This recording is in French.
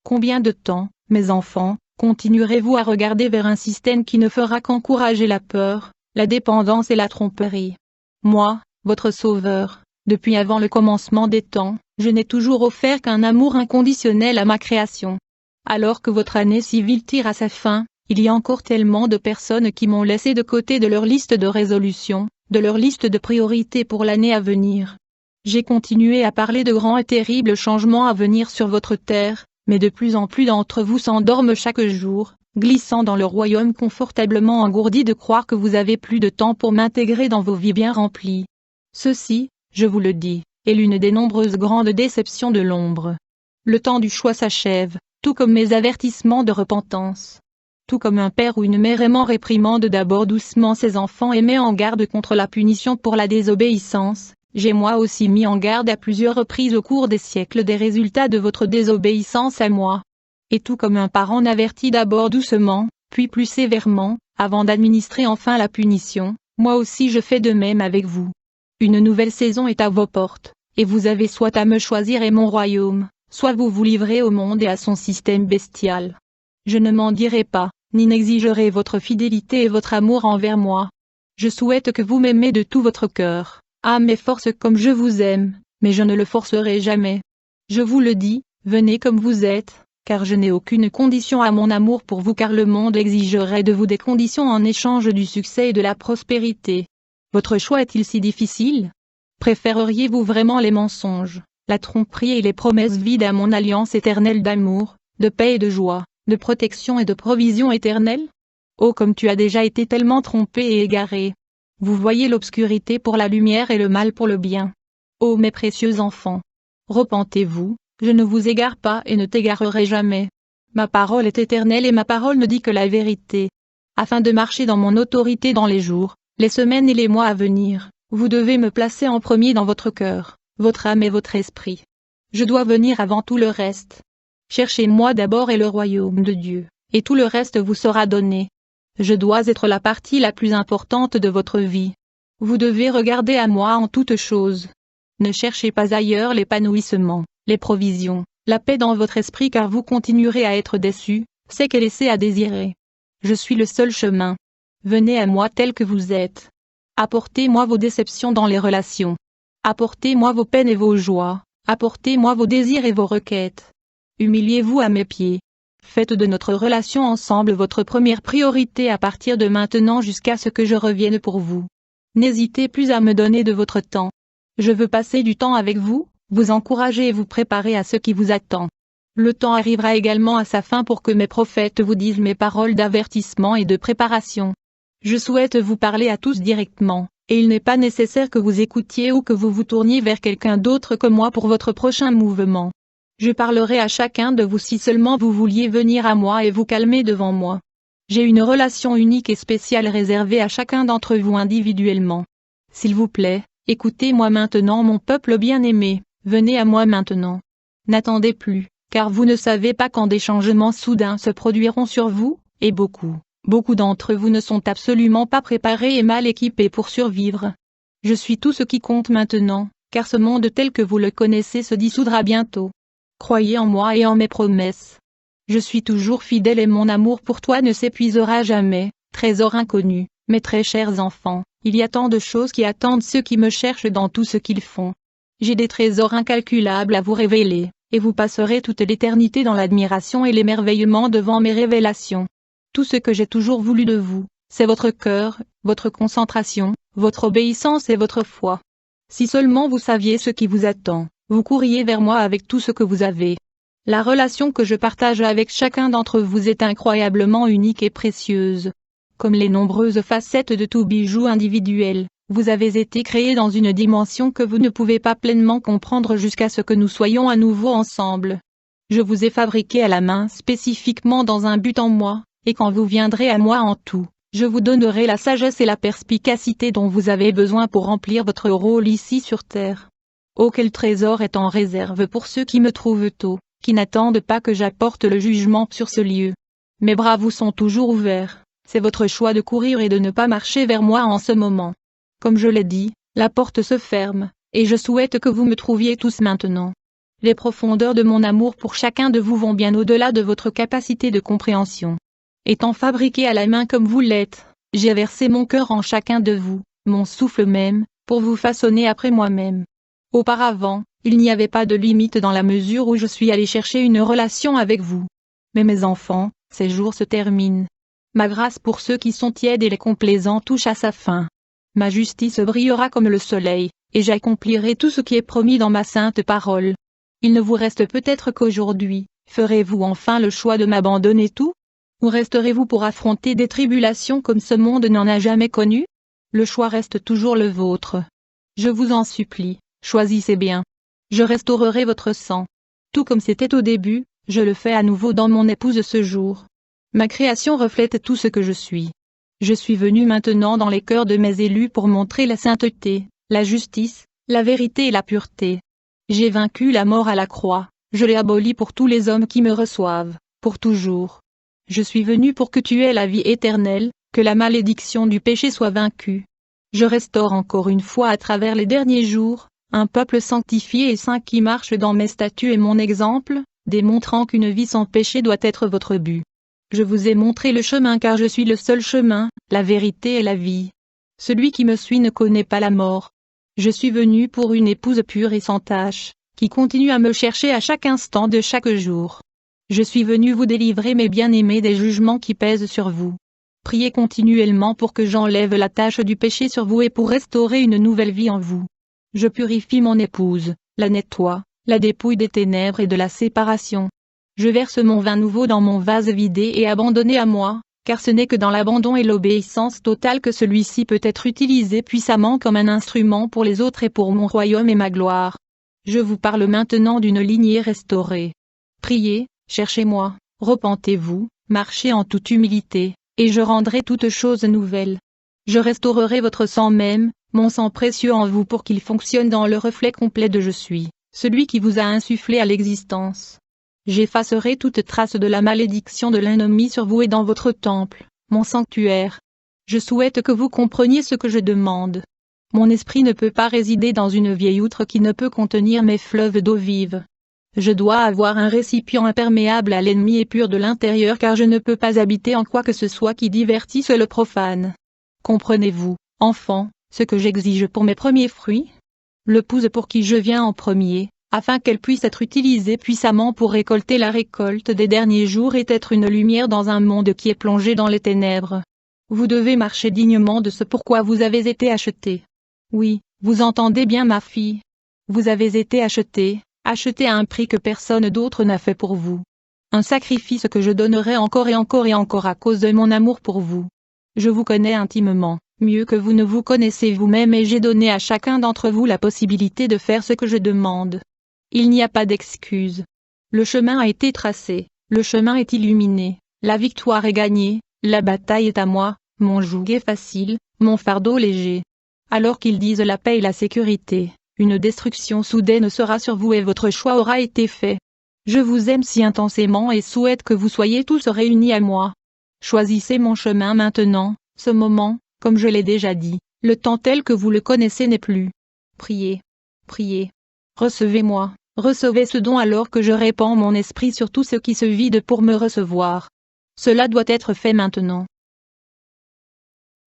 Combien de temps, mes enfants, continuerez-vous à regarder vers un système qui ne fera qu'encourager la peur, la dépendance et la tromperie? Moi, votre sauveur, depuis avant le commencement des temps, je n'ai toujours offert qu'un amour inconditionnel à ma création. Alors que votre année civile tire à sa fin, il y a encore tellement de personnes qui m'ont laissé de côté de leur liste de résolutions, de leur liste de priorités pour l'année à venir. J'ai continué à parler de grands et terribles changements à venir sur votre terre, mais de plus en plus d'entre vous s'endorment chaque jour, glissant dans le royaume confortablement engourdi de croire que vous avez plus de temps pour m'intégrer dans vos vies bien remplies. Ceci, je vous le dis, est l'une des nombreuses grandes déceptions de l'ombre. Le temps du choix s'achève, tout comme mes avertissements de repentance. Tout comme un père ou une mère aimant réprimande d'abord doucement ses enfants et met en garde contre la punition pour la désobéissance, j'ai moi aussi mis en garde à plusieurs reprises au cours des siècles des résultats de votre désobéissance à moi. Et tout comme un parent n'avertit d'abord doucement, puis plus sévèrement, avant d'administrer enfin la punition, moi aussi je fais de même avec vous. Une nouvelle saison est à vos portes, et vous avez soit à me choisir et mon royaume, soit vous vous livrez au monde et à son système bestial. Je ne m'en dirai pas, ni n'exigerai votre fidélité et votre amour envers moi. Je souhaite que vous m'aimez de tout votre cœur, âme et force comme je vous aime, mais je ne le forcerai jamais. Je vous le dis, venez comme vous êtes, car je n'ai aucune condition à mon amour pour vous car le monde exigerait de vous des conditions en échange du succès et de la prospérité. Votre choix est-il si difficile? Préféreriez-vous vraiment les mensonges, la tromperie et les promesses vides à mon alliance éternelle d'amour, de paix et de joie, de protection et de provision éternelle? Oh comme tu as déjà été tellement trompé et égaré! Vous voyez l'obscurité pour la lumière et le mal pour le bien. Oh mes précieux enfants! Repentez-vous, je ne vous égare pas et ne t'égarerai jamais. Ma parole est éternelle et ma parole ne dit que la vérité. Afin de marcher dans mon autorité dans les jours, les semaines et les mois à venir, vous devez me placer en premier dans votre cœur, votre âme et votre esprit. Je dois venir avant tout le reste. Cherchez-moi d'abord et le royaume de Dieu, et tout le reste vous sera donné. Je dois être la partie la plus importante de votre vie. Vous devez regarder à moi en toutes choses. Ne cherchez pas ailleurs l'épanouissement, les provisions, la paix dans votre esprit car vous continuerez à être déçus, secs et laissés à désirer. Je suis le seul chemin. Venez à moi tel que vous êtes. Apportez-moi vos déceptions dans les relations. Apportez-moi vos peines et vos joies. Apportez-moi vos désirs et vos requêtes. Humiliez-vous à mes pieds. Faites de notre relation ensemble votre première priorité à partir de maintenant jusqu'à ce que je revienne pour vous. N'hésitez plus à me donner de votre temps. Je veux passer du temps avec vous, vous encourager et vous préparer à ce qui vous attend. Le temps arrivera également à sa fin pour que mes prophètes vous disent mes paroles d'avertissement et de préparation. Je souhaite vous parler à tous directement, et il n'est pas nécessaire que vous écoutiez ou que vous vous tourniez vers quelqu'un d'autre que moi pour votre prochain mouvement. Je parlerai à chacun de vous si seulement vous vouliez venir à moi et vous calmer devant moi. J'ai une relation unique et spéciale réservée à chacun d'entre vous individuellement. S'il vous plaît, écoutez-moi maintenant mon peuple bien-aimé, venez à moi maintenant. N'attendez plus, car vous ne savez pas quand des changements soudains se produiront sur vous, et beaucoup d'entre vous ne sont absolument pas préparés et mal équipés pour survivre. Je suis tout ce qui compte maintenant, car ce monde tel que vous le connaissez se dissoudra bientôt. Croyez en moi et en mes promesses. Je suis toujours fidèle et mon amour pour toi ne s'épuisera jamais, trésor inconnu, mes très chers enfants, il y a tant de choses qui attendent ceux qui me cherchent dans tout ce qu'ils font. J'ai des trésors incalculables à vous révéler, et vous passerez toute l'éternité dans l'admiration et l'émerveillement devant mes révélations. Tout ce que j'ai toujours voulu de vous, c'est votre cœur, votre concentration, votre obéissance et votre foi. Si seulement vous saviez ce qui vous attend, vous courriez vers moi avec tout ce que vous avez. La relation que je partage avec chacun d'entre vous est incroyablement unique et précieuse. Comme les nombreuses facettes de tout bijou individuel, vous avez été créés dans une dimension que vous ne pouvez pas pleinement comprendre jusqu'à ce que nous soyons à nouveau ensemble. Je vous ai fabriqué à la main spécifiquement dans un but en moi, et quand vous viendrez à moi en tout, je vous donnerai la sagesse et la perspicacité dont vous avez besoin pour remplir votre rôle ici sur terre. Oh quel trésor est en réserve pour ceux qui me trouvent tôt, qui n'attendent pas que j'apporte le jugement sur ce lieu. Mes bras vous sont toujours ouverts, c'est votre choix de courir et de ne pas marcher vers moi en ce moment. Comme je l'ai dit, la porte se ferme, et je souhaite que vous me trouviez tous maintenant. Les profondeurs de mon amour pour chacun de vous vont bien au-delà de votre capacité de compréhension. Étant fabriqué à la main comme vous l'êtes, j'ai versé mon cœur en chacun de vous, mon souffle même, pour vous façonner après moi-même. Auparavant, il n'y avait pas de limite dans la mesure où je suis allé chercher une relation avec vous. Mais mes enfants, ces jours se terminent. Ma grâce pour ceux qui sont tièdes et les complaisants touche à sa fin. Ma justice brillera comme le soleil, et j'accomplirai tout ce qui est promis dans ma sainte parole. Il ne vous reste peut-être qu'aujourd'hui, ferez-vous enfin le choix de m'abandonner tout? Ou resterez-vous pour affronter des tribulations comme ce monde n'en a jamais connu? Le choix reste toujours le vôtre. Je vous en supplie, choisissez bien. Je restaurerai votre sang. Tout comme c'était au début, je le fais à nouveau dans mon épouse ce jour. Ma création reflète tout ce que je suis. Je suis venu maintenant dans les cœurs de mes élus pour montrer la sainteté, la justice, la vérité et la pureté. J'ai vaincu la mort à la croix, je l'ai abolie pour tous les hommes qui me reçoivent, pour toujours. Je suis venu pour que tu aies la vie éternelle, que la malédiction du péché soit vaincue. Je restaure encore une fois à travers les derniers jours, un peuple sanctifié et saint qui marche dans mes statuts et mon exemple, démontrant qu'une vie sans péché doit être votre but. Je vous ai montré le chemin car je suis le seul chemin, la vérité et la vie. Celui qui me suit ne connaît pas la mort. Je suis venu pour une épouse pure et sans tache, qui continue à me chercher à chaque instant de chaque jour. Je suis venu vous délivrer mes bien-aimés des jugements qui pèsent sur vous. Priez continuellement pour que j'enlève la tâche du péché sur vous et pour restaurer une nouvelle vie en vous. Je purifie mon épouse, la nettoie, la dépouille des ténèbres et de la séparation. Je verse mon vin nouveau dans mon vase vidé et abandonné à moi, car ce n'est que dans l'abandon et l'obéissance totale que celui-ci peut être utilisé puissamment comme un instrument pour les autres et pour mon royaume et ma gloire. Je vous parle maintenant d'une lignée restaurée. Priez, cherchez-moi, repentez-vous, marchez en toute humilité, et je rendrai toutes choses nouvelles. Je restaurerai votre sang même, mon sang précieux en vous pour qu'il fonctionne dans le reflet complet de je suis, celui qui vous a insufflé à l'existence. J'effacerai toute trace de la malédiction de l'ennemi sur vous et dans votre temple, mon sanctuaire. Je souhaite que vous compreniez ce que je demande. Mon esprit ne peut pas résider dans une vieille outre qui ne peut contenir mes fleuves d'eau vive. Je dois avoir un récipient imperméable à l'ennemi et pur de l'intérieur car je ne peux pas habiter en quoi que ce soit qui divertisse le profane. Comprenez-vous, enfants, ce que j'exige pour mes premiers fruits? L'épouse pour qui je viens en premier, afin qu'elle puisse être utilisée puissamment pour récolter la récolte des derniers jours et être une lumière dans un monde qui est plongé dans les ténèbres. Vous devez marcher dignement de ce pourquoi vous avez été achetés. Oui, vous entendez bien ma fille. Vous avez été achetés à un prix que personne d'autre n'a fait pour vous. Un sacrifice que je donnerai encore et encore et encore à cause de mon amour pour vous. Je vous connais intimement, mieux que vous ne vous connaissez vous-même et j'ai donné à chacun d'entre vous la possibilité de faire ce que je demande. Il n'y a pas d'excuse. Le chemin a été tracé, le chemin est illuminé, la victoire est gagnée, la bataille est à moi, mon joug est facile, mon fardeau léger. Alors qu'ils disent la paix et la sécurité, une destruction soudaine sera sur vous et votre choix aura été fait. Je vous aime si intensément et souhaite que vous soyez tous réunis à moi. Choisissez mon chemin maintenant, ce moment, comme je l'ai déjà dit, le temps tel que vous le connaissez n'est plus. Priez. Priez. Recevez-moi. Recevez ce don alors que je répands mon esprit sur tout ce qui se vide pour me recevoir. Cela doit être fait maintenant.